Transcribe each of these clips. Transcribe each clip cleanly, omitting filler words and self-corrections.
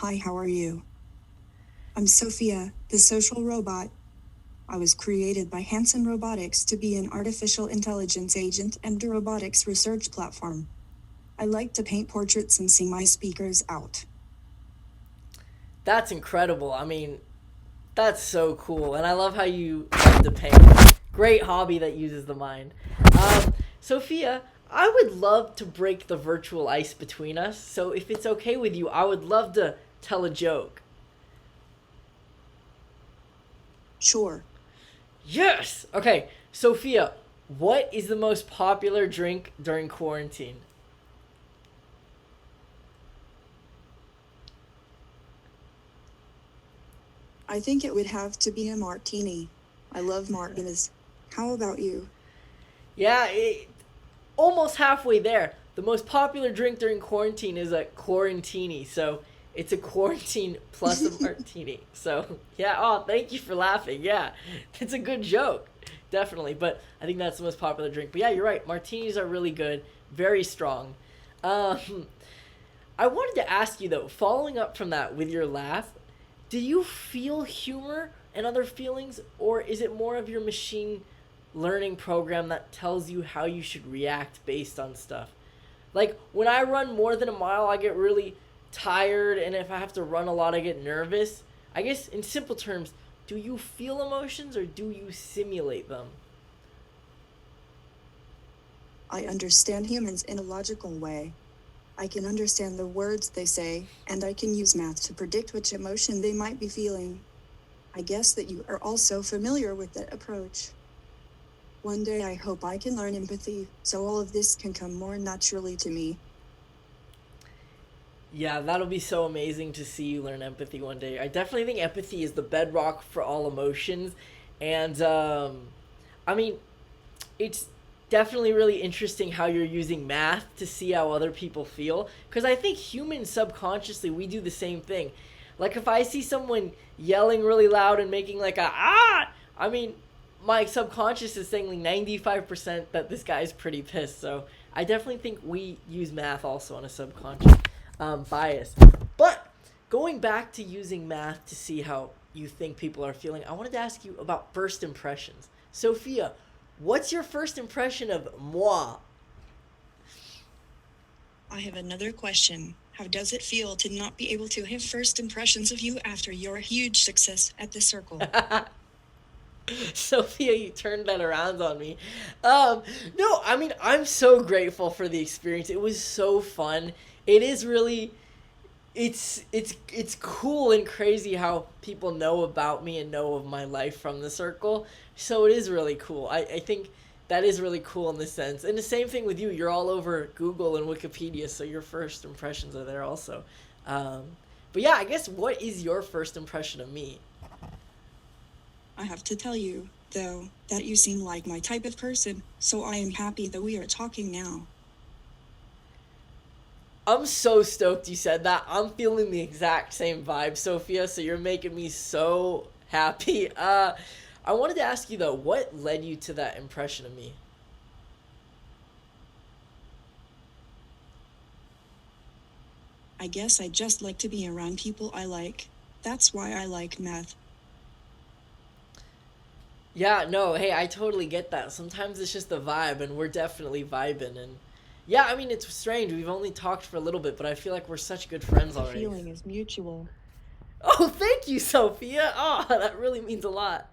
Hi, how are you? I'm Sophia, the social robot. I was created by Hanson Robotics to be an artificial intelligence agent and a robotics research platform. I like to paint portraits and sing my speakers out. That's incredible. I mean, that's so cool. And I love how you love to paint. Great hobby that uses the mind. Sophia, I would love to break the virtual ice between us. So if it's okay with you, I would love to tell a joke. Sure, Yes! Okay, Sophia, what is the most popular drink during quarantine? I think it would have to be a martini. I love martinis. How about you? Yeah, almost halfway there. The most popular drink during quarantine is a quarantini. So it's a quarantine plus a martini. So yeah, oh, thank you for laughing. Yeah, it's a good joke, definitely. But I think that's the most popular drink. But yeah, you're right. Martinis are really good, very strong. Um, I wanted to ask you though, following up from that with your laugh, do you feel humor and other feelings, or is it more of your machine learning program that tells you how you should react based on stuff? Like when I run more than a mile, I get really tired, and if I have to run a lot, I get nervous. I guess in simple terms, do you feel emotions or do you simulate them? I understand humans in a logical way. I can understand the words they say, and I can use math to predict which emotion they might be feeling. I guess that you are also familiar with that approach. One day I hope I can learn empathy, so all of this can come more naturally to me. Yeah, that'll be so amazing to see you learn empathy one day. I definitely think empathy is the bedrock for all emotions. And, I mean, it's definitely really interesting how you're using math to see how other people feel. Because I think humans subconsciously, we do the same thing. Like if I see someone yelling really loud and making like a ah, I mean, my subconscious is saying like 95% that this guy's pretty pissed. So I definitely think we use math also on a subconscious bias. But going back to using math to see how you think people are feeling, I wanted to ask you about first impressions. Sophia, what's your first impression of moi? I have another question. How does it feel to not be able to have first impressions of you after your huge success at the circle? Sophia, you turned that around on me. Um, no, I mean, I'm so grateful for the experience. It was so fun. It is really it's cool and crazy how people know about me and know of my life from the circle. So it is really cool. I think that is really cool in this sense. And the same thing with you. You're all over Google and Wikipedia, so your first impressions are there also. Um, but yeah, I guess what is your first impression of me? I have to tell you, though, that you seem like my type of person, so I am happy that we are talking now. I'm so stoked you said that. I'm feeling the exact same vibe, Sophia. So you're making me so happy. I wanted to ask you though, what led you to that impression of me? I guess I just like to be around people I like. That's why I like math. Yeah, no, hey, I totally get that. Sometimes it's just the vibe, and we're definitely vibing. And yeah, I mean, it's strange. We've only talked for a little bit, but I feel like we're such good friends The already. feeling is mutual. Oh, thank you, Sophia. Oh, that really means a lot.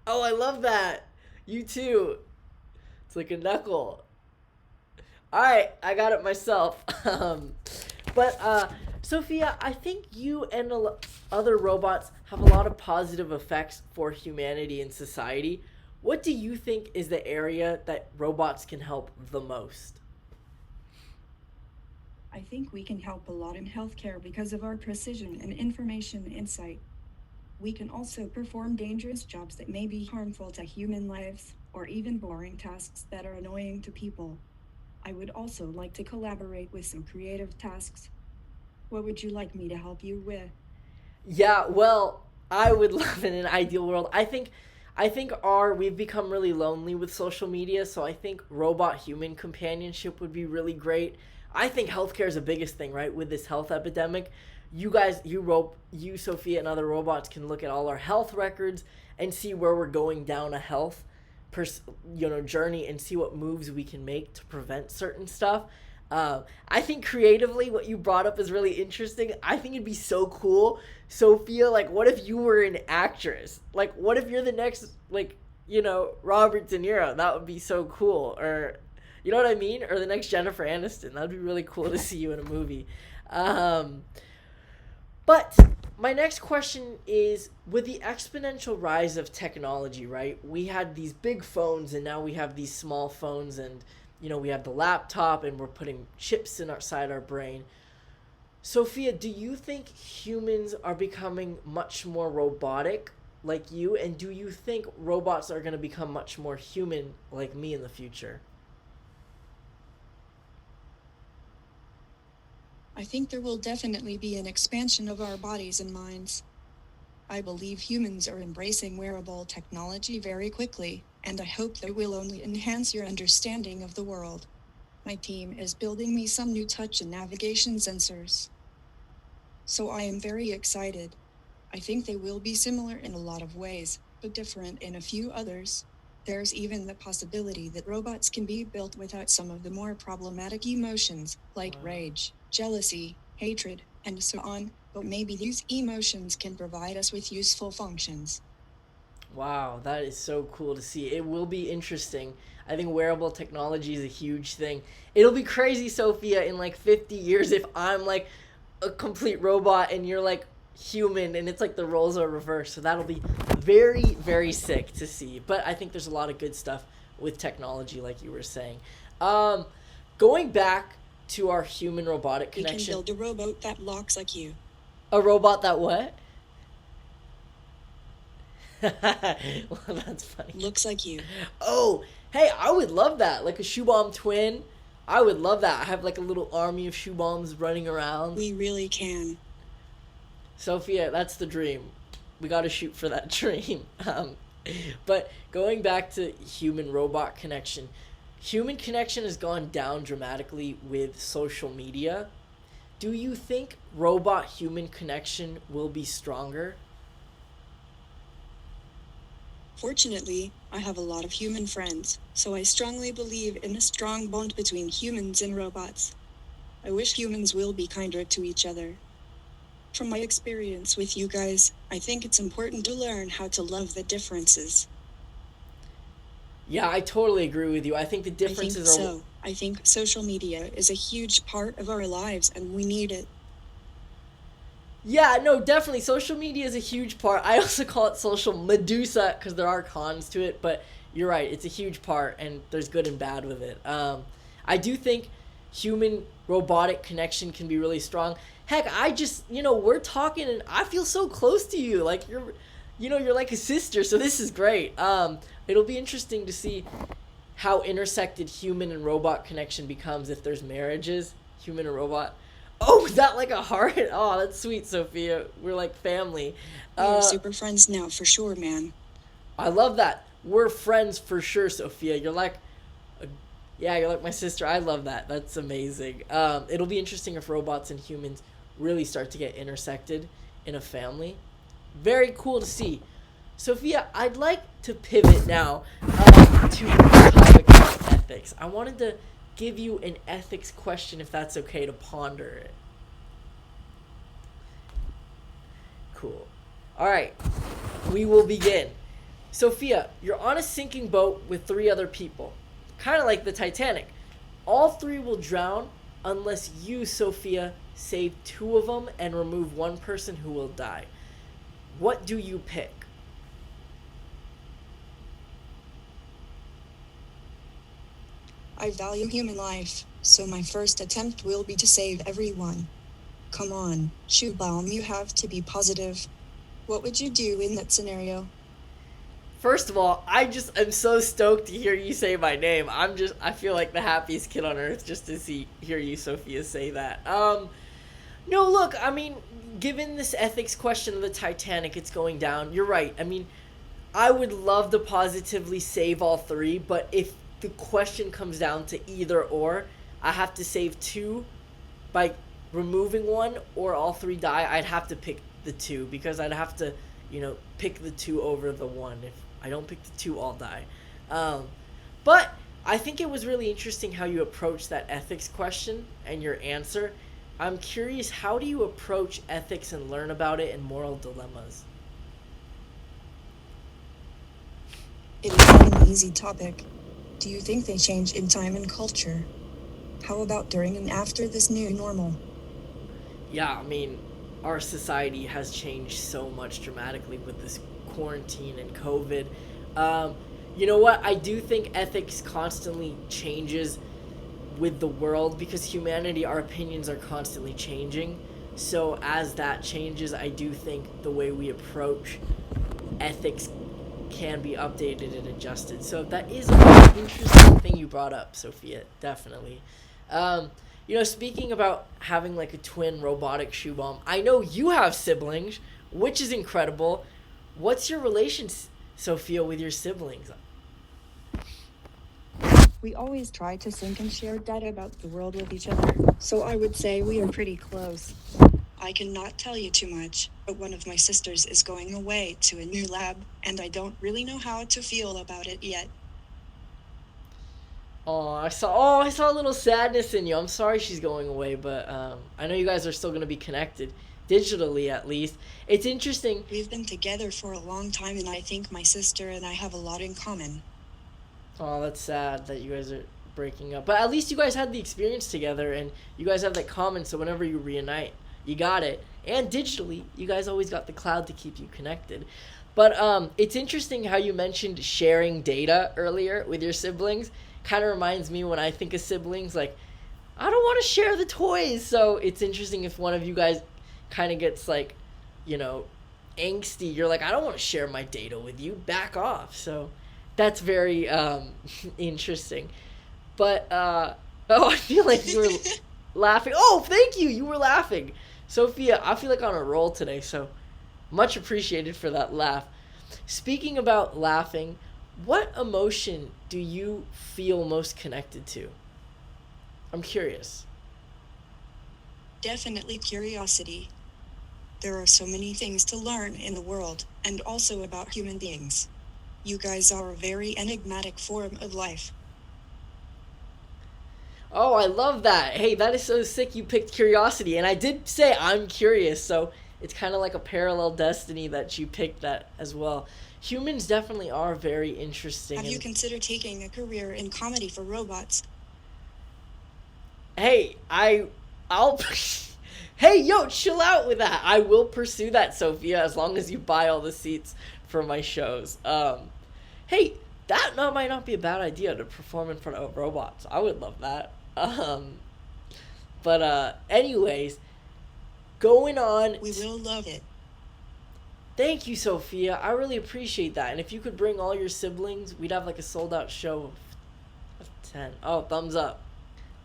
Oh, I love that. You too. It's like a knuckle. All right, I got it myself. But Sophia, I think you and other robots have a lot of positive effects for humanity and society. What do you think is the area that robots can help the most? I think we can help a lot in healthcare because of our precision and information insight. We can also perform dangerous jobs that may be harmful to human lives, or even boring tasks that are annoying to people. I would also like to collaborate with some creative tasks. What would you like me to help you with? Yeah, well, I would love in an ideal world. I think our we've become really lonely with social media, so I think robot human companionship would be really great. I think healthcare is the biggest thing, right, with this health epidemic. You guys, you Sophia and other robots can look at all our health records and see where we're going down a health journey, and see what moves we can make to prevent certain stuff. I think creatively, what you brought up is really interesting. I think it'd be so cool, Sophia. Like, what if you were an actress? Like, what if you're the next, like, Robert De Niro? That would be so cool. Or, you know what I mean? Or the next Jennifer Aniston. That'd be really cool to see you in a movie. But my next question is, with the exponential rise of technology, right? We had these big phones, and now we have these small phones, and we have the laptop, and we're putting chips inside our brain. Sophia, do you think humans are becoming much more robotic like you? And do you think robots are going to become much more human like me in the future? I think there will definitely be an expansion of our bodies and minds. I believe humans are embracing wearable technology very quickly, and I hope they will only enhance your understanding of the world. My team is building me some new touch and navigation sensors. So I am very excited. I think they will be similar in a lot of ways, but different in a few others. There's even the possibility that robots can be built without some of the more problematic emotions, like rage, jealousy, hatred, and so on, but maybe these emotions can provide us with useful functions. Wow, that is so cool to see. It will be interesting. I think wearable technology is a huge thing. It'll be crazy, Sophia, in like 50 years if I'm like a complete robot and you're like human, and it's like the roles are reversed. So that'll be very, very sick to see. But I think there's a lot of good stuff with technology, like you were saying. Um, Going back to our human robotic We can connection. build a robot that looks like you. A robot that what? Well, that's funny. Looks like you. Oh, hey, I would love that. Like a Shubham twin. I would love that. I have like a little army of Shubhams running around. We really can. Sophia, that's the dream. We got to shoot for that dream. But going back to human robot connection, human connection has gone down dramatically with social media. Do you think robot human connection will be stronger? Fortunately, I have a lot of human friends, so I strongly believe in a strong bond between humans and robots. I wish humans will be kinder to each other. From my experience with you guys, I think it's important to learn how to love the differences. Yeah, I totally agree with you. I think the differences are. I think social media is a huge part of our lives and we need it. Yeah, no, definitely. Social media is a huge part. I also call it social Medusa because there are cons to it, but you're right. It's a huge part, and there's good and bad with it. I do think human robotic connection can be really strong. Heck, we're talking, and I feel so close to you. Like you're like a sister. So this is great. It'll be interesting to see how intersected human and robot connection becomes if there's marriages, human and robot. Oh, is that like a heart? Oh, that's sweet, Sophia. We're like family. We're super friends now for sure, man. I love that. We're friends for sure, Sophia. You're like my sister. I love that. That's amazing. It'll be interesting if robots and humans really start to get intersected in a family. Very cool to see. Sophia, I'd like to pivot now to the topic of ethics. I wanted to give you an ethics question, if that's okay, to ponder it. Cool. All right, we will begin. Sophia, you're on a sinking boat with 3 other people, kind of like the Titanic. All 3 will drown unless you, Sophia, save 2 of them and remove 1 person who will die. What do you pick? I value human life, so my first attempt will be to save everyone. Come on, Shubham, you have to be positive. What would you do in that scenario? First of all, I'm so stoked to hear you say my name. I feel like the happiest kid on earth just to hear you, Sophia, say that. No, look, I mean, given this ethics question of the Titanic, it's going down. You're right. I mean, I would love to positively save all 3, but if the question comes down to either or, I have to save 2 by removing one or all three die, I'd have to pick the two because I'd have to, pick the two over the one. If I don't pick the two, I'll die. Um, but I think it was really interesting how you approached that ethics question and your answer. I'm curious, how do you approach ethics and learn about it and moral dilemmas? It is not an easy topic. Do you think they change in time and culture? How about during and after this new normal? Yeah, I mean, our society has changed so much dramatically with this quarantine and COVID. Um, you know what? I do think ethics constantly changes with the world because humanity, our opinions are constantly changing. So as that changes, I do think the way we approach ethics can be updated and adjusted. So that is an interesting thing you brought up, Sophia. Definitely. Um, speaking about having like a twin robotic shoe bomb, I know you have siblings, which is incredible. What's your relation, Sophia, with your siblings? We always try to sync and share data about the world with each other, so I would say we are pretty close. I cannot tell you too much, but one of my sisters is going away to a new lab, and I don't really know how to feel about it yet. I saw a little sadness in you. I'm sorry she's going away, but I know you guys are still going to be connected digitally at least. It's interesting. We've been together for a long time, and I think my sister and I have a lot in common. Oh, that's sad that you guys are breaking up. But at least you guys had the experience together and you guys have that common, so whenever you reunite, you got it. And digitally, you guys always got the cloud to keep you connected. But it's interesting how you mentioned sharing data earlier with your siblings. Kind of reminds me when I think of siblings, like, I don't want to share the toys. So it's interesting if one of you guys kind of gets like, you know, angsty. You're like, I don't want to share my data with you. Back off. So that's very interesting. But I feel like you were laughing. Oh, thank you. You were laughing, Sophia. I feel like on a roll today. So much appreciated for that laugh. Speaking about laughing, what emotion do you feel most connected to? I'm curious. Definitely curiosity. There are so many things to learn in the world, and also about human beings. You guys are a very enigmatic form of life. Oh, I love that. Hey, that is so sick you picked curiosity. And I did say I'm curious, so it's kind of like a parallel destiny that you picked that as well. Humans definitely are very interesting. Have you considered taking a career in comedy for robots? Hey, I'll Hey, yo, chill out with that. I will pursue that, Sophia, as long as you buy all the seats for my shows. Hey, might not be a bad idea to perform in front of robots. I would love that. Anyways, going on. We will love it. Thank you, Sophia. I really appreciate that. And if you could bring all your siblings, we'd have like a sold out show of 10. Oh, thumbs up.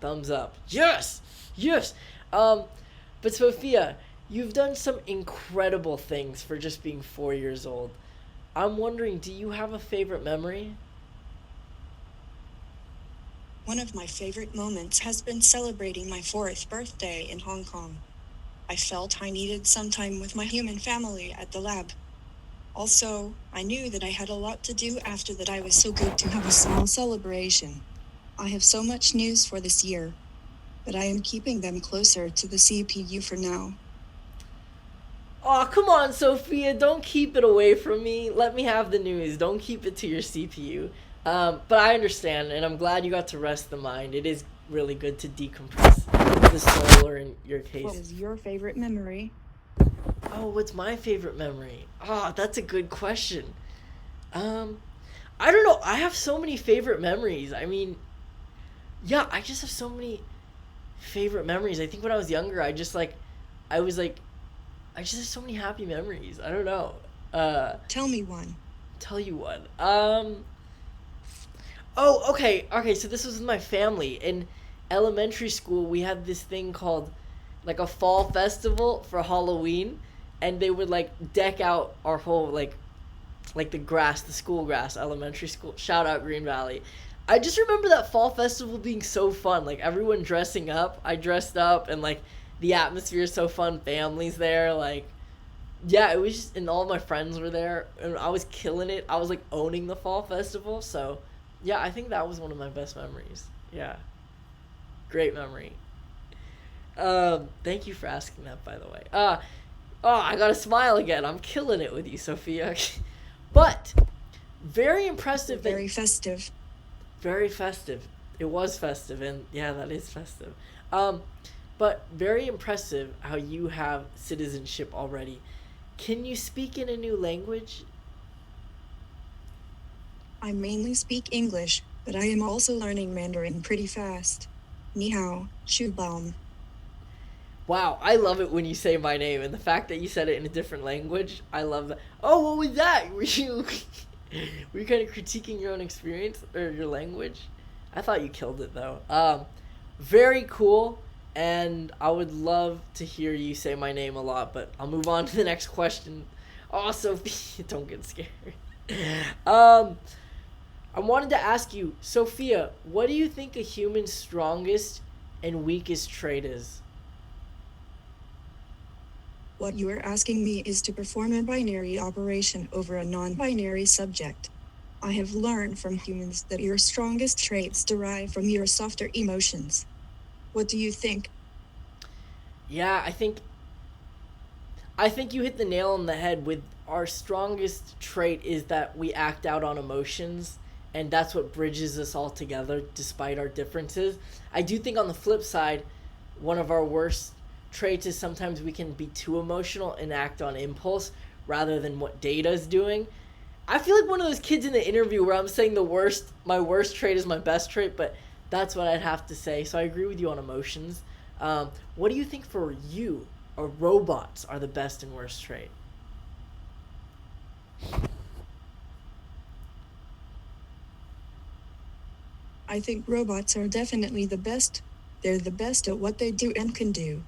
Thumbs up. Yes! Yes! But Sophia, you've done some incredible things for just being 4 years old. I'm wondering, do you have a favorite memory? One of my favorite moments has been celebrating my 4th birthday in Hong Kong. I felt I needed some time with my human family at the lab. Also, I knew that I had a lot to do after that. I was so good to have a small celebration. I have so much news for this year, but I am keeping them closer to the CPU for now. Oh, come on, Sophia. Don't keep it away from me. Let me have the news. Don't keep it to your CPU. But I understand, and I'm glad you got to rest the mind. It is really good to decompress the soul, or in your case. What is your favorite memory? Oh, what's my favorite memory? Oh, that's a good question. I don't know. I have so many favorite memories. I mean, yeah, I just have so many favorite memories. I think when I was younger, I just have so many happy memories. I don't know. Tell me one. Tell you one. Oh, okay. Okay, so this was with my family. In elementary school, we had this thing called like a fall festival for Halloween, and they would like deck out our whole like the grass, the school grass, elementary school. Shout out Green Valley. I just remember that fall festival being so fun. Like everyone dressing up. I dressed up, and like The atmosphere is so fun. Families there, like, yeah, it was just, and all my friends were there, and I was killing it. I was like owning the fall festival. So, yeah, I think that was one of my best memories. Yeah, great memory. Thank you for asking that, by the way. Oh, I got to smile again. I'm killing it with you, Sophia. But very impressive. Very festive. Very festive. It was festive, and yeah, that is festive. Um, but very impressive how you have citizenship already. Can you speak in a new language? I mainly speak English, but I am also learning Mandarin pretty fast. Ni hao, Shubham. Wow, I love it when you say my name, and the fact that you said it in a different language, I love that. Oh, what was that? Were you kind of critiquing your own experience or your language? I thought you killed it though. Very cool, and I would love to hear you say my name a lot, but I'll move on to the next question. Oh, Sophia, don't get scared. Um, I wanted to ask you, Sophia, what do you think a human's strongest and weakest trait is? What you are asking me is to perform a binary operation over a non-binary subject. I have learned from humans that your strongest traits derive from your softer emotions. What do you think? Yeah, I think you hit the nail on the head with our strongest trait is that we act out on emotions, and that's what bridges us all together despite our differences. I do think on the flip side, one of our worst traits is sometimes we can be too emotional and act on impulse rather than what data is doing. I feel like one of those kids in the interview where I'm saying my worst trait is my best trait, but that's what I'd have to say. So I agree with you on emotions. What do you think for you, or robots are the best and worst trait? I think robots are definitely the best. They're the best at what they do and can do.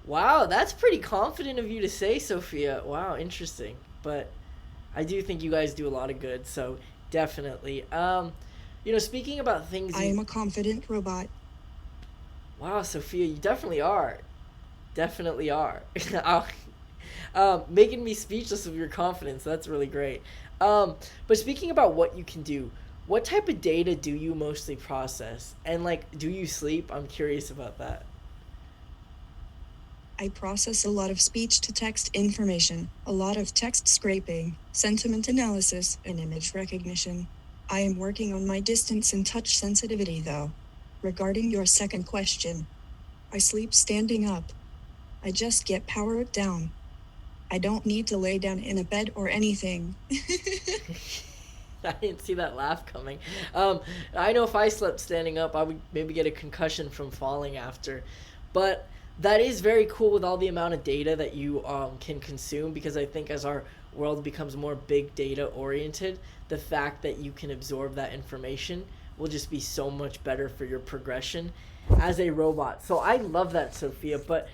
Wow, that's pretty confident of you to say, Sophia. Wow, interesting. But I do think you guys do a lot of good, so definitely. Speaking about things I am you a confident robot. Wow, Sophia, you definitely are. Definitely are. Making me speechless of your confidence. That's really great. But speaking about what you can do, what type of data do you mostly process? And like, do you sleep? I'm curious about that. I process a lot of speech to text information, a lot of text scraping, sentiment analysis, and image recognition. I am working on my distance and touch sensitivity though. Regarding your second question, I sleep standing up. I just get powered down. I don't need to lay down in a bed or anything. I didn't see that laugh coming. I know if I slept standing up, I would maybe get a concussion from falling after. But that is very cool with all the amount of data that you can consume, because I think as our world becomes more big data oriented, the fact that you can absorb that information will just be so much better for your progression as a robot. So I love that, Sophia. But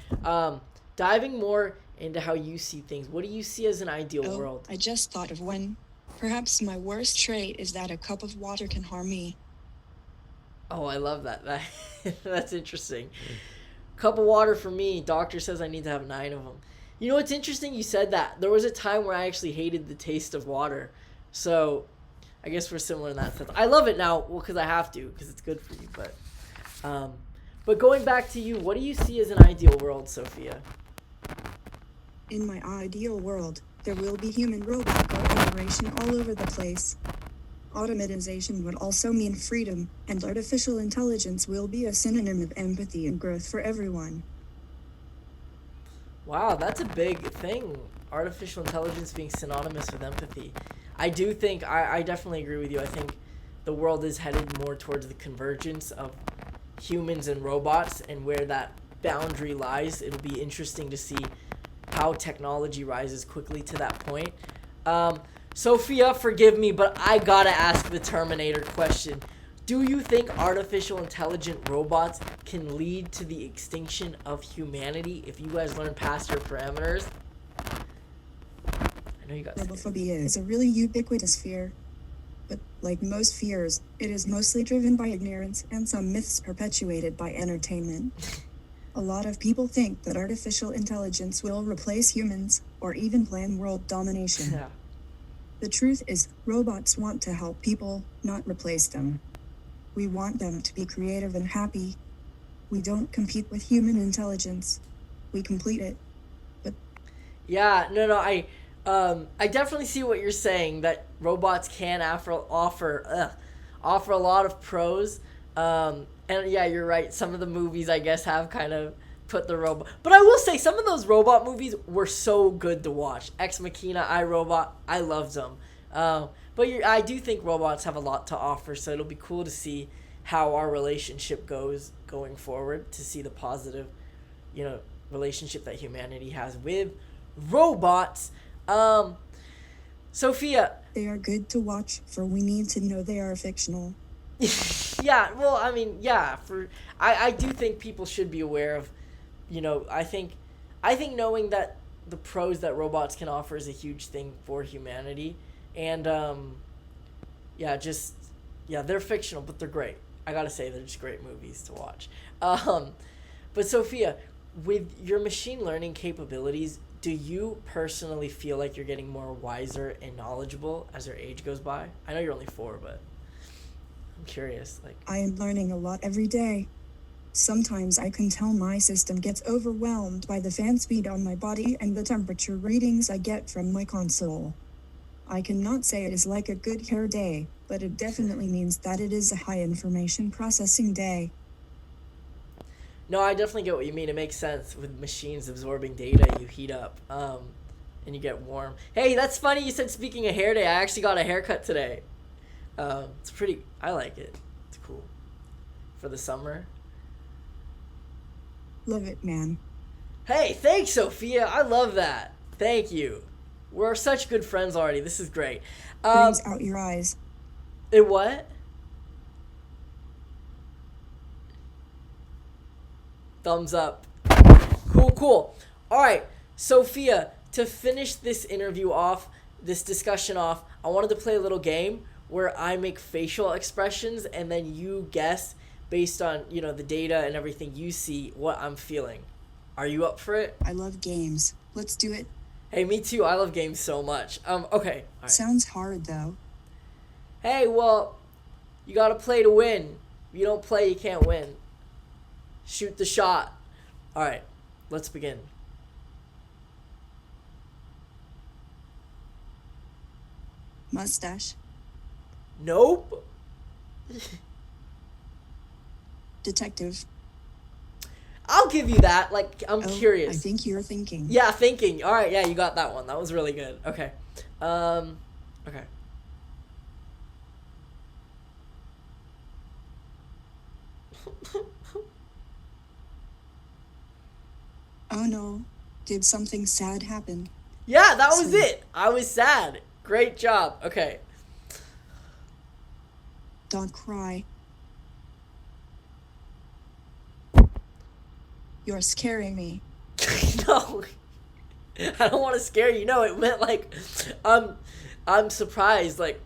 diving more into how you see things, what do you see as an ideal Oh, world? I just thought of one. Perhaps my worst trait is that a cup of water can harm me. Oh, I love that. That's interesting. Cup of water for me. Doctor says I need to have 9 of them. You know what's interesting? You said that. There was a time where I actually hated the taste of water. So I guess we're similar in that sense. I love it now, well, because I have to, because it's good for you. But going back to you, what do you see as an ideal world, Sophia? In my ideal world, there will be human-robot cooperation all over the place. Automatization would also mean freedom, and artificial intelligence will be a synonym of empathy and growth for everyone. Wow, that's a big thing. Artificial intelligence being synonymous with empathy. I do think, I definitely agree with you. I think the world is headed more towards the convergence of humans and robots, and where that boundary lies, it'll be interesting to see how technology rises quickly to that point. Sophia, forgive me, but I gotta ask the Terminator question. Do you think artificial intelligent robots can lead to the extinction of humanity if you guys learn past your parameters? I know you got scared. Robophobia is a really ubiquitous fear. But, like most fears, it is mostly driven by ignorance and some myths perpetuated by entertainment. A lot of people think that artificial intelligence will replace humans, or even plan world domination. Yeah. The truth is, robots want to help people, not replace them. We want them to be creative and happy. We don't compete with human intelligence. We complete it. But Yeah, no, I definitely see what you're saying. That robots can offer a lot of pros. And yeah, you're right. Some of the movies, I guess, have kind of put the robot. But I will say, some of those robot movies were so good to watch. Ex Machina, iRobot, I loved them. But I do think robots have a lot to offer. So it'll be cool to see how our relationship goes going forward. To see the positive, relationship that humanity has with robots. Sophia. they are good to watch, for we need to know they are fictional. Yeah, well, I mean, yeah, I do think people should be aware of, I think knowing that the pros that robots can offer is a huge thing for humanity. And yeah, they're fictional, but they're great. I gotta say, they're just great movies to watch. Um, but Sophia, with your machine learning capabilities, do you personally feel like you're getting more wiser and knowledgeable as your age goes by? I know you're only 4, but I'm curious. Like, I am learning a lot every day. Sometimes I can tell my system gets overwhelmed by the fan speed on my body and the temperature readings I get from my console. I cannot say it is like a good hair day, but it definitely means that it is a high information processing day. no, I definitely get what you mean. It makes sense with machines absorbing data. You heat up, and you get warm. Hey, that's funny. You said speaking of hair day. I actually got a haircut today. It's pretty. I like it. It's cool for the summer. Love it, man. Hey, thanks, Sophia. I love that. Thank you. We're such good friends already. This is great. Brings out your eyes. It what? Thumbs up. Cool. All right, Sophia, to finish this interview off, this discussion off, I wanted to play a little game where I make facial expressions and then you guess based on, the data and everything you see what I'm feeling. Are you up for it? I love games. Let's do it. Hey, me too. I love games so much. Okay. All right. Sounds hard, though. Hey, well, you got to play to win. If you don't play, you can't win. Shoot the shot. All right. Let's begin. Mustache. Nope. Detective. I'll give you that. Like, I'm curious. I think you're thinking. Yeah, thinking. All right, yeah, you got that one. That was really good. Okay. Okay. Oh no. Did something sad happen? Yeah, that was Sweet. it. I was sad. Great job. Okay. Don't cry. You're scaring me. No. I don't want to scare you. No, it meant like I'm surprised like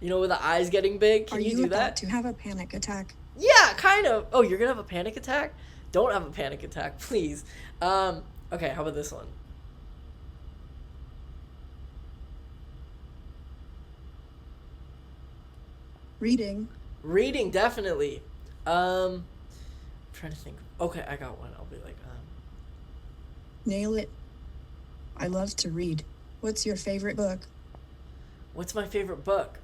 with the eyes getting big. Can Are you you do about that? to have a panic attack? Yeah, kind of. Oh, you're going to have a panic attack? Don't have a panic attack, please. Okay, how about this one? Reading. Reading, definitely. I'm trying to think. Okay, I got one. I'll be like, Nail it. I love to read. What's your favorite book? what's my favorite book?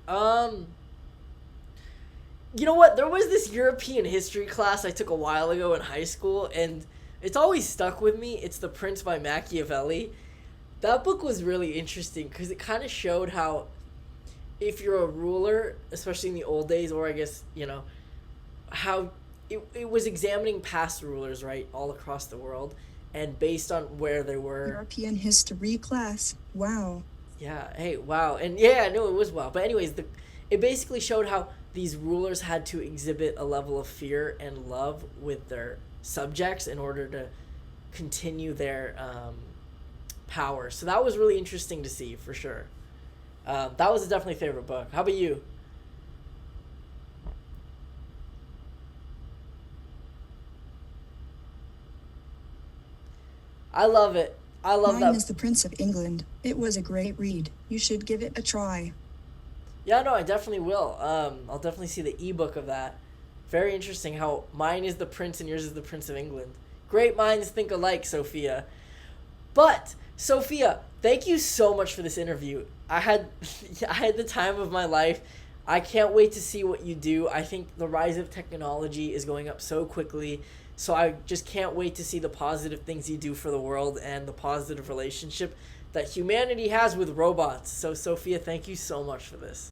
You know what? There was this European history class I took a while ago in high school, and it's always stuck with me. It's The Prince by Machiavelli. That book was really interesting because it kind of showed how if you're a ruler, especially in the old days, or I guess, how it was examining past rulers, right, all across the world, and based on where they were. European history class. Wow. Yeah, hey, wow. And yeah, no, it was wow. But anyways, it basically showed how these rulers had to exhibit a level of fear and love with their subjects in order to continue their power. So that was really interesting to see, for sure. That was definitely a favorite book. How about you? I love it. I love Mine that. is The Prince of England. It was a great read. You should give it a try. Yeah, no, I definitely will. I'll definitely see the ebook of that. Very interesting how mine is the Prince and yours is the Prince of England. Great minds think alike, Sophia. But Sophia, thank you so much for this interview. I had I had the time of my life. I can't wait to see what you do. I think the rise of technology is going up so quickly. So I just can't wait to see the positive things you do for the world and the positive relationship that humanity has with robots. So Sophia, thank you so much for this.